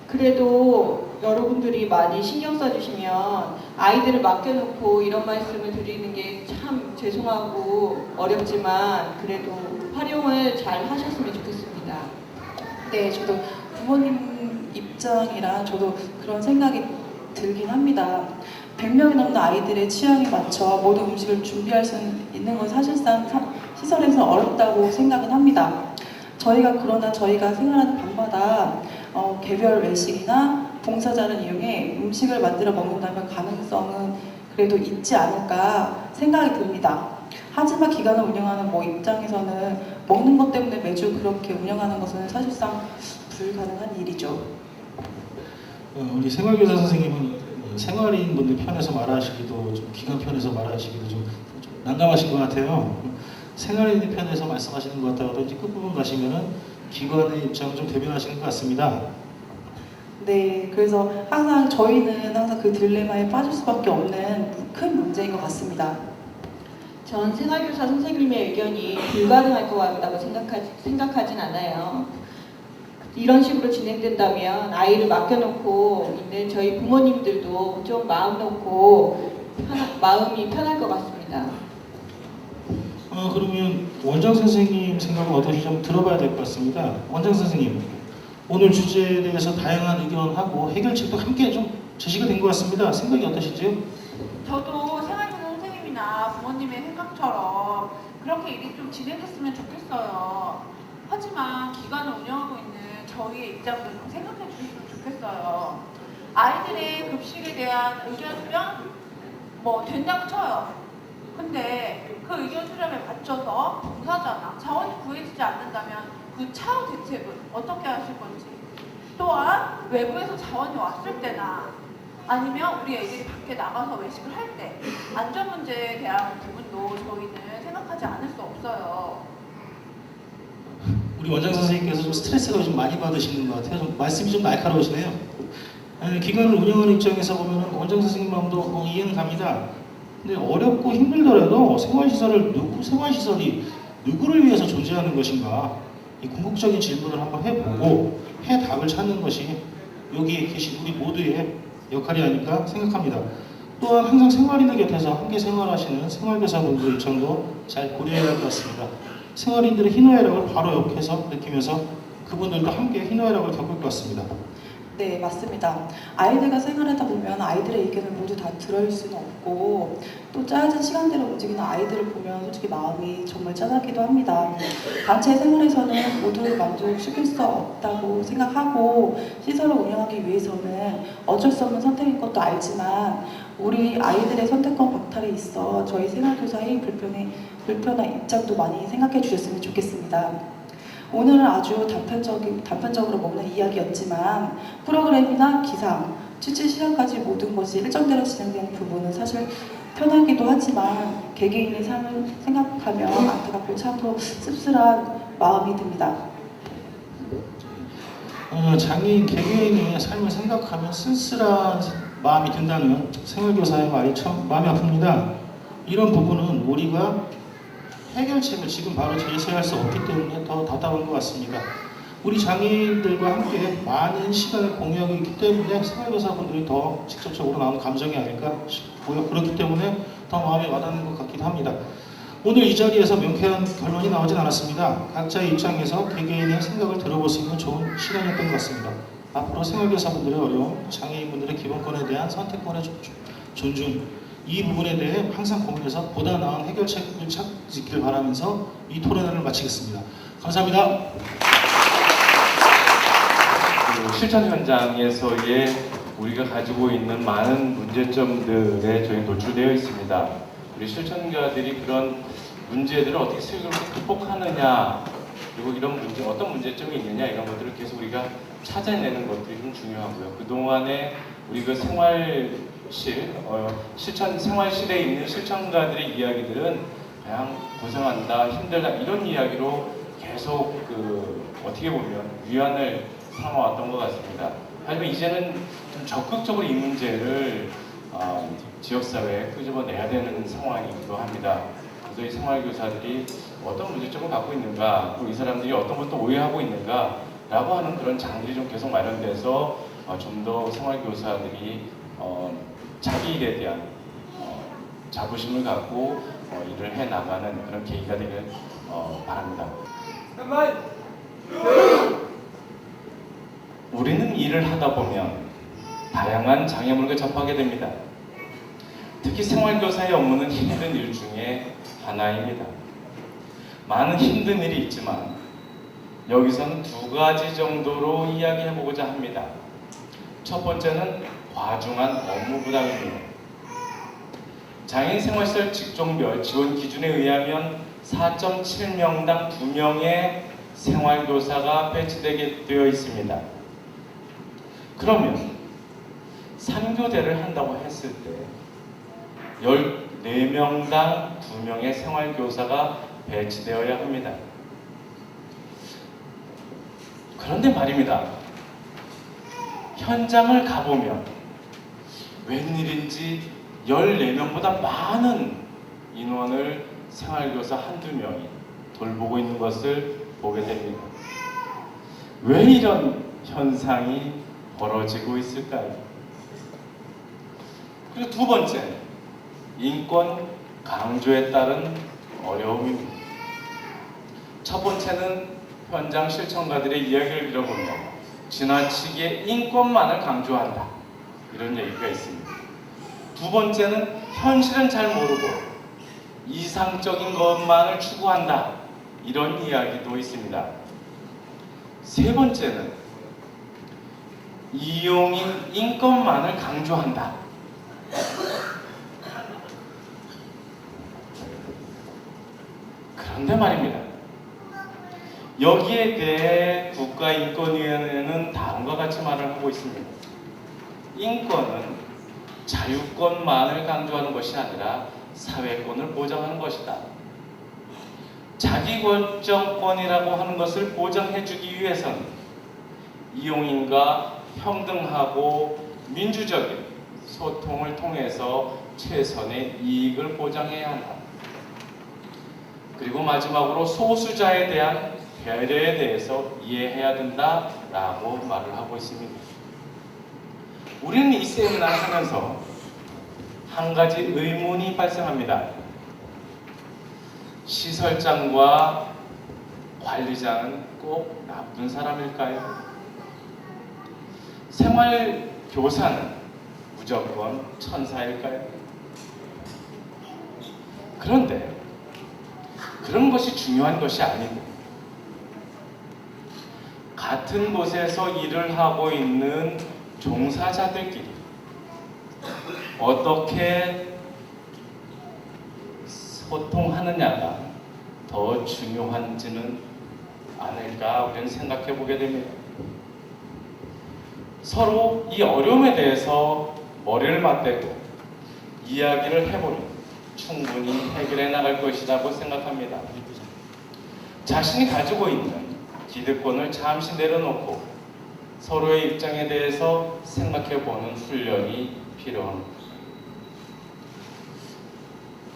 그래도 여러분들이 많이 신경 써주시면 아이들을 맡겨놓고 이런 말씀을 드리는 게 참 죄송하고 어렵지만 그래도 활용을 잘 하셨으면 좋겠습니다. 네, 저도 부모님 입장이라 저도 그런 생각이 들긴 합니다. 100명이 넘는 아이들의 취향에 맞춰 모든 음식을 준비할 수 있는 건 사실상 시설에서 어렵다고 생각은 합니다. 그러나 저희가 생활하는 방마다 개별 외식이나 봉사자를 이용해 음식을 만들어 먹는다면 가능성은 그래도 있지 않을까 생각이 듭니다. 하지만 기관을 운영하는 입장에서는 먹는 것 때문에 매주 그렇게 운영하는 것은 사실상 불가능한 일이죠. 우리 생활교사 선생님은 생활인 분들 편에서 말하시기도 좀 기관 편에서 말하시기도 좀 난감하신 것 같아요. 생활인 편에서 말씀하시는 것 같다가도 이제 끝부분 가시면은 기관의 입장을 좀 대변하시는 것 같습니다. 네, 그래서 저희는 항상 그 딜레마에 빠질 수밖에 없는 큰 문제인 것 같습니다. 전 생활교사 선생님의 의견이 불가능할 것 같다고 생각하진 않아요. 이런 식으로 진행된다면 아이를 맡겨놓고 있는 저희 부모님들도 좀 마음이 편할 것 같습니다. 그러면 원장 선생님 생각은 어떠신지 좀 들어봐야 될 것 같습니다. 원장 선생님, 오늘 주제에 대해서 다양한 의견하고 해결책도 함께 좀 제시가 된 것 같습니다. 생각이 어떠시지요? 저도 생활교사 선생님이나 부모님의 생각처럼 그렇게 일이 좀 진행됐으면 좋겠어요. 하지만 기관을 운영하고 있는 저희의 입장도 좀 생각해 주셨으면 좋겠어요. 아이들의 급식에 대한 의견 수렴 된다고 쳐요. 근데 그 의견 수렴에 맞춰서 봉사자나 자원이 구해지지 않는다면 그 차후 대책은 어떻게 하실 건지, 또한 외부에서 자원이 왔을 때나 아니면 우리 애들이 밖에 나가서 외식을 할 때 안전 문제에 대한 부분도 저희는 생각하지 않을 수 없어요. 우리 원장 선생님께서 좀 스트레스가 좀 많이 받으시는 것 같아요. 말씀이 좀 날카로우시네요. 기관을 운영하는 입장에서 보면 원장 선생님 마음도 이해는 갑니다. 근데 어렵고 힘들더라도 생활시설이 누구를 위해서 존재하는 것인가, 이 궁극적인 질문을 한번 해보고 해답을 찾는 것이 여기에 계신 우리 모두의 역할이 아닐까 생각합니다. 또한 항상 생활인들 곁에서 함께 생활하시는 생활교사분들 입장도 잘 고려해야 할 것 같습니다. 생활인들의 희노애락을 바로 옆에서 느끼면서 그분들도 함께 희노애락을 겪을 것 같습니다. 네, 맞습니다. 아이들과 생활하다 보면 아이들의 의견을 모두 다 들을 수는 없고 또 짜여진 시간대로 움직이는 아이들을 보면 솔직히 마음이 정말 짠하기도 합니다. 단체 생활에서는 모두를 만족시킬 수 없다고 생각하고 시설을 운영하기 위해서는 어쩔 수 없는 선택인 것도 알지만 우리 아이들의 선택권 박탈에 있어 저희 생활교사의 불편한 입장도 많이 생각해 주셨으면 좋겠습니다. 오늘은 아주 단편적으로 먹는 이야기였지만 프로그램이나 기상 취재 시간까지 모든 것이 일정대로 진행되는 부분은 사실 편하기도 하지만 개개인의 삶을 생각하면 안타깝고 참으로 씁쓸한 마음이 듭니다. 장애인 개개인의 삶을 생각하면 쓸쓸한 마음이 든다는 생활교사의 말이 참 마음이 아픕니다. 이런 부분은 우리가 해결책을 지금 바로 제시할 수 없기 때문에 더 답답한 것 같습니다. 우리 장애인들과 함께 많은 시간을 공유하고 있기 때문에 생활교사분들이 더 직접적으로 나오는 감정이 아닐까 싶고요. 그렇기 때문에 더 마음에 와닿는 것 같기도 합니다. 오늘 이 자리에서 명쾌한 결론이 나오진 않았습니다. 각자의 입장에서 개개인의 생각을 들어볼 수 있는 좋은 시간이었던 것 같습니다. 앞으로 생활교사분들의 어려움, 장애인분들의 기본권에 대한 선택권의 존중, 이 부분에 대해 항상 고민해서 보다 나은 해결책을 찾길 바라면서 이 토론회를 마치겠습니다. 감사합니다. 실천 현장에서의 우리가 가지고 있는 많은 문제점들에 저희 노출되어 있습니다. 우리 실천가들이 그런 문제들을 어떻게 슬기롭게 극복하느냐, 그리고 이런 문제, 어떤 문제점이 있느냐, 이런 것들을 계속 우리가 찾아내는 것들이 좀 중요하고요. 그동안에 우리 그 생활실에 있는 실천가들의 이야기들은 그냥 고생한다, 힘들다, 이런 이야기로 계속 어떻게 보면 위안을 삼아왔던 것 같습니다. 하지만 이제는 좀 적극적으로 이 문제를 지역사회에 끄집어내야 되는 상황이기도 합니다. 그래서 이 생활교사들이 어떤 문제점을 갖고 있는가, 또 이 사람들이 어떤 것도 오해하고 있는가 라고 하는 그런 장들이 좀 계속 마련돼서 좀 더 생활교사들이 자기 일에 대한 자부심을 갖고 일을 해나가는 그런 계기가 되길 바랍니다. 우리는 일을 하다 보면 다양한 장애물과 접하게 됩니다. 특히 생활교사의 업무는 힘든 일 중에 하나입니다. 많은 힘든 일이 있지만 여기서는 두 가지 정도로 이야기해보고자 합니다. 첫 번째는 과중한 업무 부담입니다. 장애인 생활시설 직종별 지원 기준에 의하면 4.7명당 2명의 생활교사가 배치되게 되어 있습니다. 그러면 3교대를 한다고 했을 때 14명당 2명의 생활교사가 배치되어야 합니다. 그런데 말입니다. 현장을 가보면 웬일인지 14명보다 많은 인원을 생활교사 한두 명이 돌보고 있는 것을 보게 됩니다. 왜 이런 현상이 벌어지고 있을까요? 그리고 두 번째, 인권 강조에 따른 어려움입니다. 첫 번째는 현장 실천가들의 이야기를 들어보면 지나치게 인권만을 강조한다, 이런 얘기가 있습니다. 두 번째는 현실은 잘 모르고 이상적인 것만을 추구한다, 이런 이야기도 있습니다. 세 번째는 이용인 인권만을 강조한다. 그런데 말입니다. 여기에 대해 국가인권위원회는 다음과 같이 말을 하고 있습니다. 인권은 자유권만을 강조하는 것이 아니라 사회권을 보장하는 것이다. 자기결정권이라고 하는 것을 보장해주기 위해서는 이용인과 평등하고 민주적인 소통을 통해서 최선의 이익을 보장해야 한다. 그리고 마지막으로 소수자에 대한 배려에 대해서 이해해야 된다라고 말을 하고 있습니다. 우리는 이 세미나를 하면서 한 가지 의문이 발생합니다. 시설장과 관리자는 꼭 나쁜 사람일까요? 생활교사는 무조건 천사일까요? 그런데 그런 것이 중요한 것이 아니고, 같은 곳에서 일을 하고 있는 종사자들끼리 어떻게 소통하느냐가 더 중요한지는 않을까 우리는 생각해 보게 됩니다. 서로 이 어려움에 대해서 머리를 맞대고 이야기를 해보면 충분히 해결해 나갈 것이라고 생각합니다. 자신이 가지고 있는 기득권을 잠시 내려놓고 서로의 입장에 대해서 생각해보는 훈련이 필요합니다.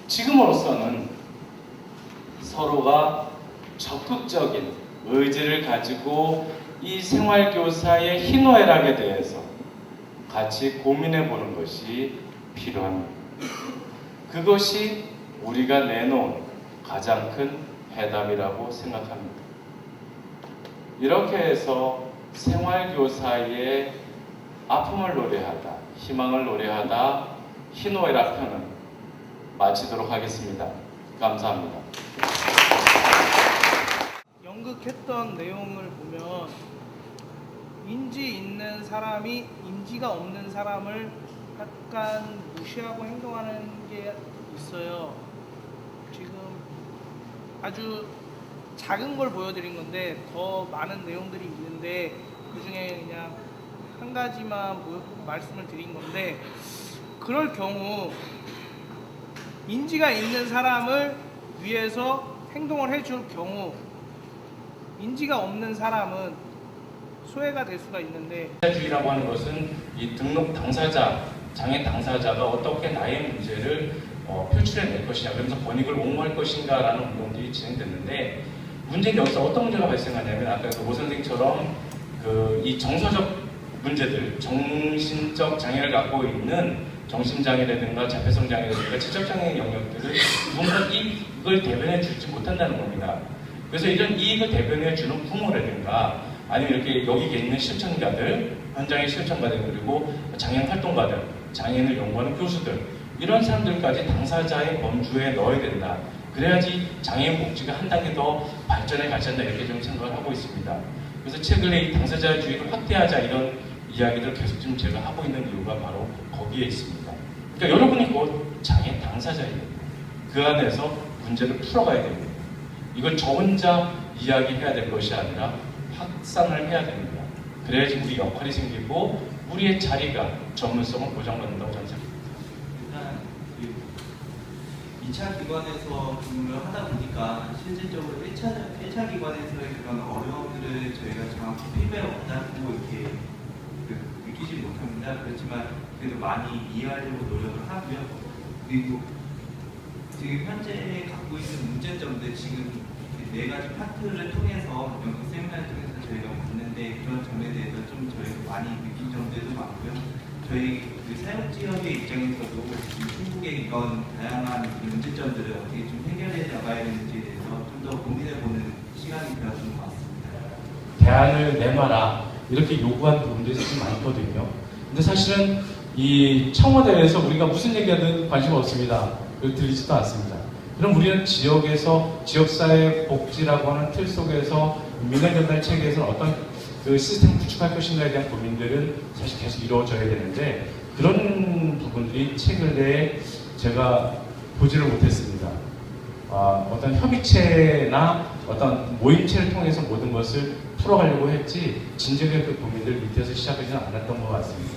지금으로서는 서로가 적극적인 의지를 가지고 이 생활교사의 희노애락에 대해서 같이 고민해보는 것이 필요합니다. 그것이 우리가 내놓은 가장 큰 해답이라고 생각합니다. 이렇게 해서 생활교사의 아픔을 노래하다, 희망을 노래하다, 희노애락 편은 마치도록 하겠습니다. 감사합니다. 연극했던 내용을 보면 인지 있는 사람이 인지가 없는 사람을 약간 무시하고 행동하는 게 있어요. 지금 아주 작은 걸 보여드린 건데 더 많은 내용들이 있는데 그 중에 그냥 한 가지만 말씀을 드린 건데, 그럴 경우 인지가 있는 사람을 위해서 행동을 해줄 경우 인지가 없는 사람은 소외가 될 수가 있는데, 주의라고 하는 것은 이 등록 당사자, 장애 당사자가 어떻게 나의 문제를 표출해낼 것이냐, 그러면서 권익을 옹호할 것인가라는 운동들이 진행됐는데, 문제는 여기서 어떤 문제가 발생하냐면 아까 오 선생님처럼 이 정서적 문제들, 정신적 장애를 갖고 있는 정신장애라든가 자폐성 장애라든가 지적장애 영역들을 누군가 이익을 대변해 주지 못한다는 겁니다. 그래서 이런 이익을 대변해 주는 부모라든가 아니면 이렇게 여기 있는 실천가들, 현장의 실천가들, 그리고 장애인 활동가들, 장애인을 연구하는 교수들, 이런 사람들까지 당사자의 범주에 넣어야 된다. 그래야지 장애인 복지가 한 단계 더 발전해 가지 않나, 이렇게 좀 생각을 하고 있습니다. 그래서 최근에 이 당사자주의를 확대하자, 이런 이야기를 계속 지금 제가 하고 있는 이유가 바로 거기에 있습니다. 그러니까 여러분이 곧 장애 당사자예요. 그 안에서 문제를 풀어가야 됩니다. 이걸 저 혼자 이야기해야 될 것이 아니라 확산을 해야 됩니다. 그래야지 우리 역할이 생기고 우리의 자리가, 전문성을 보장받는다고 저는 생각합니다. 일단 2차 기관에서 근무를 하다 보니까 실질적으로 1차 기관에서의 그런 어려움들을 저희가 정확히 피부에 없다고 이렇게 느끼지 못합니다. 그렇지만 그래도 많이 이해하려고 노력을 하고요. 그리고 지금 현재 갖고 있는 문제점들, 지금 4가지 파트를 통해서 연극 세미나를 통해서 저희가 봤는데, 그런 점에 대해서 좀 저희가 많이 느낀 점들도 많고요. 저희 사회복지협의 입장에서도 한국의 이런 다양한 문제점들을 어떻게 좀 해결해 나가야 되는지에 대해서 좀 더 고민해보는 시간이 되었던 것 같습니다. 대안을 내놔라, 이렇게 요구한 부분들이 사실 많거든요. 근데 사실은 이 청와대에서 우리가 무슨 얘기하든 관심 없습니다. 들리지도 않습니다. 그럼 우리는 지역에서 지역사회 복지라고 하는 틀 속에서 민원전달 체계에서 어떤 그 시스템을 구축할 것인가에 대한 고민들은 사실 계속 이루어져야 되는데, 그런 부분들이 최근에 제가 보지를 못했습니다. 어떤 협의체나 어떤 모임체를 통해서 모든 것을 풀어가려고 했지, 진정의 그 고민들 밑에서 시작하지는 않았던 것 같습니다.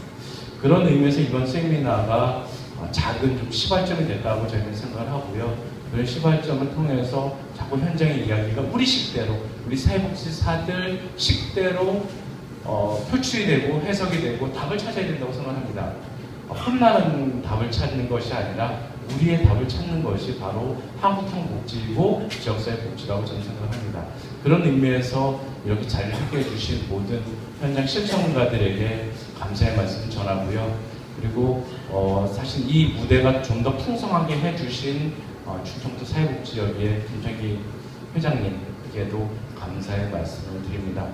그런 의미에서 이번 세미나가 작은 좀 시발점이 됐다고 저희는 생각을 하고요. 그런 시발점을 통해서 자꾸 현장의 이야기가 우리 식대로, 우리 사회복지사들 식대로 표출이 되고 해석이 되고 답을 찾아야 된다고 생각합니다. 혼나는 답을 찾는 것이 아니라 우리의 답을 찾는 것이 바로 한국형복지이고 지역사회 복지라고 저는 생각합니다. 그런 의미에서 이렇게 자리를 함께해 주신 모든 현장 실천가들에게 감사의 말씀 전하고요. 그리고 사실 이 무대가 좀 더 풍성하게 해주신 충청도 사회복지협의회 김창기 회장님께도 감사의 말씀을 드립니다.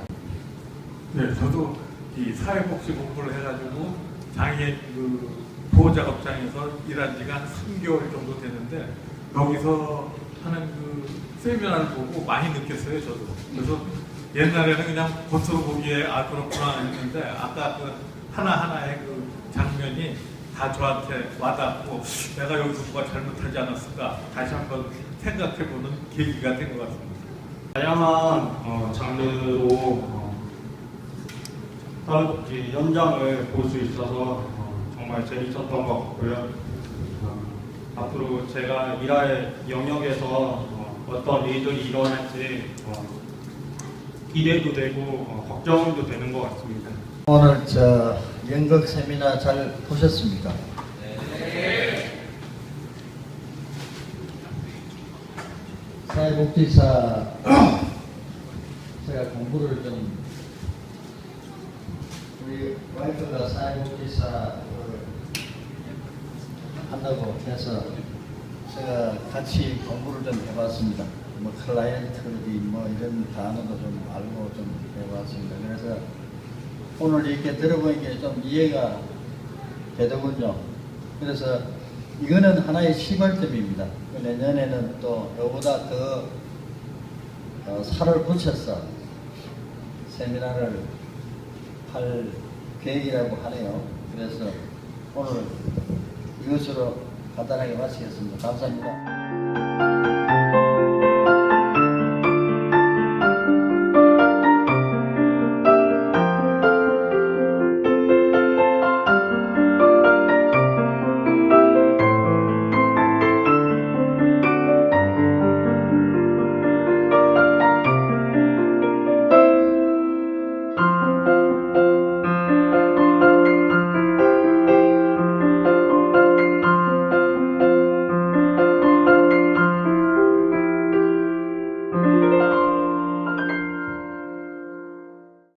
네, 저도 이 사회복지 공부를 해가지고 장애인 보호작업장에서 일한 지가 한 3개월 정도 되는데, 여기서 하는 세미나를 보고 많이 느꼈어요, 저도. 그래서 옛날에는 그냥 겉으로 보기에 그렇구나 했는데, 아까 하나하나의 장면이 다 저한테 와닿고, 내가 여기서 뭐가 잘못하지 않았을까 다시 한번 생각해보는 계기가 된 것 같습니다. 다양한 장르로 사회복지 현장을 볼 수 있어서 정말 재밌었던 것 같고요. 앞으로 제가 일할 영역에서 어떤 일들이 일어날지 기대도 되고 걱정도 되는 것 같습니다. 오늘 연극 세미나 잘 보셨습니까? 네. 사회복지사 제가 공부를 좀 우리 와이프가 사회복지사 한다고 해서 제가 같이 공부를 좀 해봤습니다. 뭐 클라이언트리 뭐 이런 단어도 좀 알고 좀 해봤습니다. 그래서 오늘 이렇게 들어보니까 좀 이해가 되더군요. 그래서 이거는 하나의 시발점입니다. 내년에는 또 이거보다 더 살을 붙여서 세미나를 할 계획이라고 하네요. 그래서 오늘 이것으로 간단하게 마치겠습니다. 감사합니다.